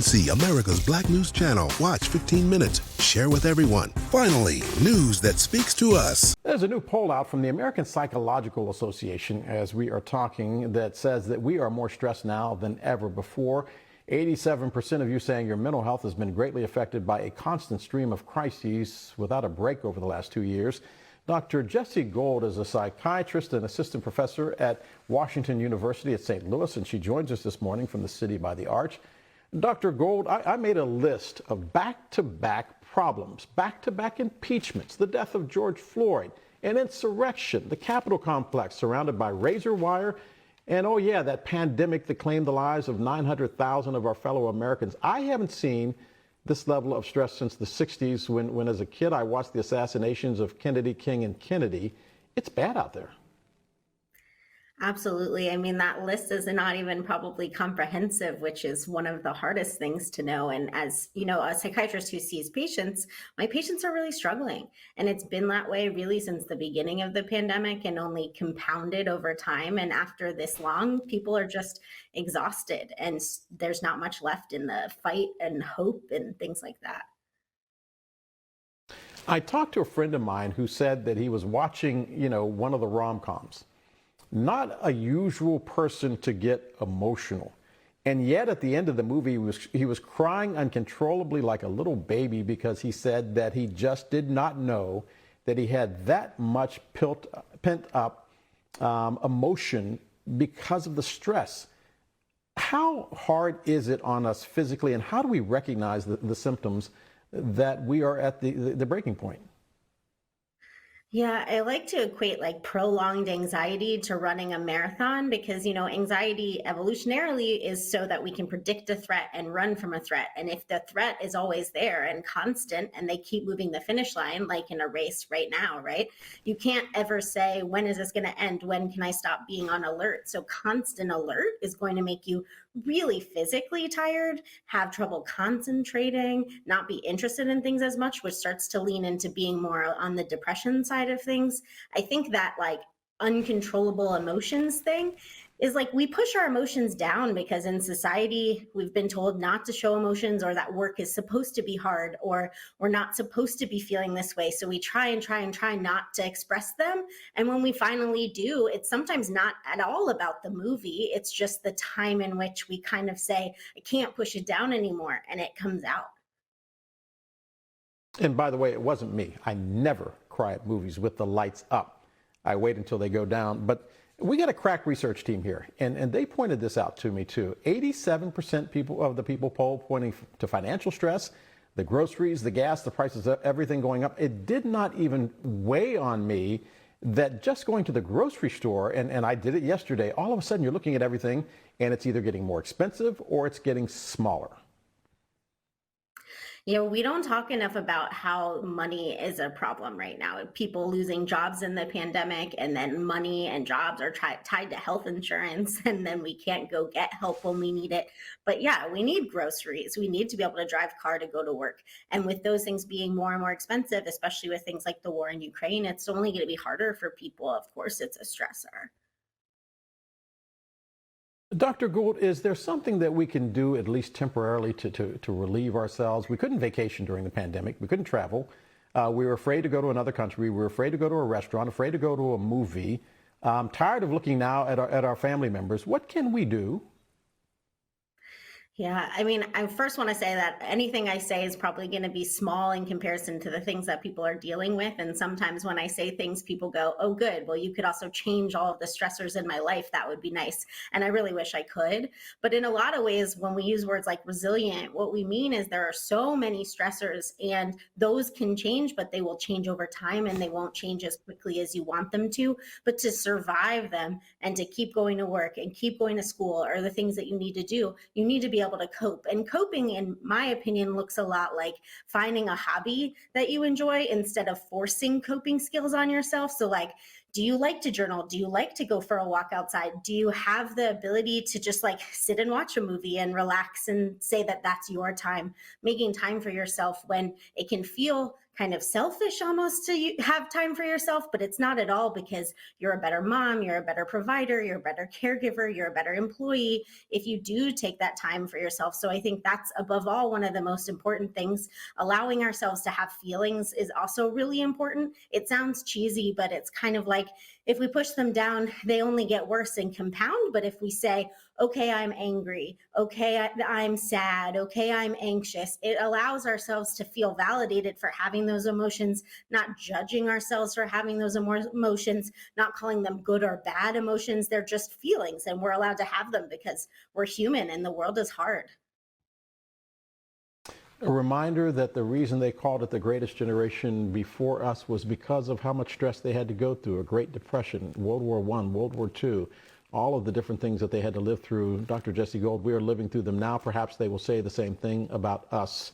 BNC, America's Black News Channel. Watch 15 minutes. Share with everyone. Finally, news that speaks to us. There's a new poll out from the American Psychological Association as we are talking that says that we are more stressed now than ever before. 87% of you saying your mental health has been greatly affected by a constant stream of crises without a break over the last 2 years. Dr. Jessi Gold is a psychiatrist and assistant professor at Washington University at St. Louis, and she joins us this morning from the city by the Arch. Dr. Gold, I made a list of back-to-back problems, back-to-back impeachments, the death of George Floyd, an insurrection, the Capitol complex surrounded by razor wire, and oh yeah, that pandemic that claimed the lives of 900,000 of our fellow Americans. I haven't seen this level of stress since the 60s when as a kid I watched the assassinations of Kennedy, King, and Kennedy. It's bad out there. Absolutely. I mean, that list is not even probably comprehensive, which is one of the hardest things to know. And as you know, a psychiatrist who sees patients, my patients are really struggling. And it's been that way really since the beginning of the pandemic and only compounded over time. And after this long, people are just exhausted and there's not much left in the fight and hope and things like that. I talked to a friend of mine who said that he was watching, one of the rom-coms. Not a usual person to get emotional. And yet at the end of the movie, he was crying uncontrollably like a little baby because he said that he just did not know that he had that much pent up emotion because of the stress. How hard is it on us physically, and how do we recognize the symptoms that we are at the breaking point? Yeah, I like to equate like prolonged anxiety to running a marathon because, anxiety evolutionarily is so that we can predict a threat and run from a threat. And if the threat is always there and constant and they keep moving the finish line, like in a race right now, right? You can't ever say, when is this going to end? When can I stop being on alert? So constant alert is going to make you really physically tired, have trouble concentrating, not be interested in things as much, which starts to lean into being more on the depression side of things. I think that like uncontrollable emotions thing is like we push our emotions down because in society we've been told not to show emotions or that work is supposed to be hard or we're not supposed to be feeling this way. So we try not to express them. And when we finally do, it's sometimes not at all about the movie. It's just the time in which we kind of say, I can't push it down anymore, and it comes out. And by the way, it wasn't me. I never cry at movies with the lights up. I wait until they go down. But we got a crack research team here, and they pointed this out to me too. 87% of the people polled pointing to financial stress, the groceries, the gas, the prices of everything going up. It did not even weigh on me that just going to the grocery store, and I did it yesterday, all of a sudden you're looking at everything and it's either getting more expensive or it's getting smaller. We don't talk enough about how money is a problem right now. People losing jobs in the pandemic, and then money and jobs are tied to health insurance, and then we can't go get help when we need it. But yeah, we need groceries. We need to be able to drive a car to go to work. And with those things being more and more expensive, especially with things like the war in Ukraine, it's only going to be harder for people. Of course, it's a stressor. Dr. Gould, is there something that we can do at least temporarily to relieve ourselves? We couldn't vacation during the pandemic. We couldn't travel. We were afraid to go to another country. We were afraid to go to a restaurant, afraid to go to a movie. Tired of looking now at our family members. What can we do? Yeah, I mean, I first want to say that anything I say is probably going to be small in comparison to the things that people are dealing with. And sometimes when I say things, people go, oh, good. Well, you could also change all of the stressors in my life. That would be nice. And I really wish I could. But in a lot of ways, when we use words like resilient, what we mean is there are so many stressors and those can change, but they will change over time and they won't change as quickly as you want them to. But to survive them and to keep going to work and keep going to school or the things that you need to do, you need to be able to cope. And coping, in my opinion, looks a lot like finding a hobby that you enjoy instead of forcing coping skills on yourself. So like, do you like to journal? Do you like to go for a walk outside? Do you have the ability to just like sit and watch a movie and relax and say that that's your time? Making time for yourself when it can feel kind of selfish almost to have time for yourself, but it's not at all, because you're a better mom, you're a better provider, you're a better caregiver, you're a better employee if you do take that time for yourself. So I think that's above all one of the most important things. Allowing ourselves to have feelings is also really important. It sounds cheesy, but it's kind of like, if we push them down, they only get worse and compound. But if we say, okay, I'm angry, okay, I'm sad, okay, I'm anxious, it allows ourselves to feel validated for having those emotions, not judging ourselves for having those emotions, not calling them good or bad emotions. They're just feelings, and we're allowed to have them because we're human and the world is hard. A reminder that the reason they called it the greatest generation before us was because of how much stress they had to go through. A Great Depression, World War I, World War II, all of the different things that they had to live through. Dr. Jessi Gold, we are living through them now. Perhaps they will say the same thing about us.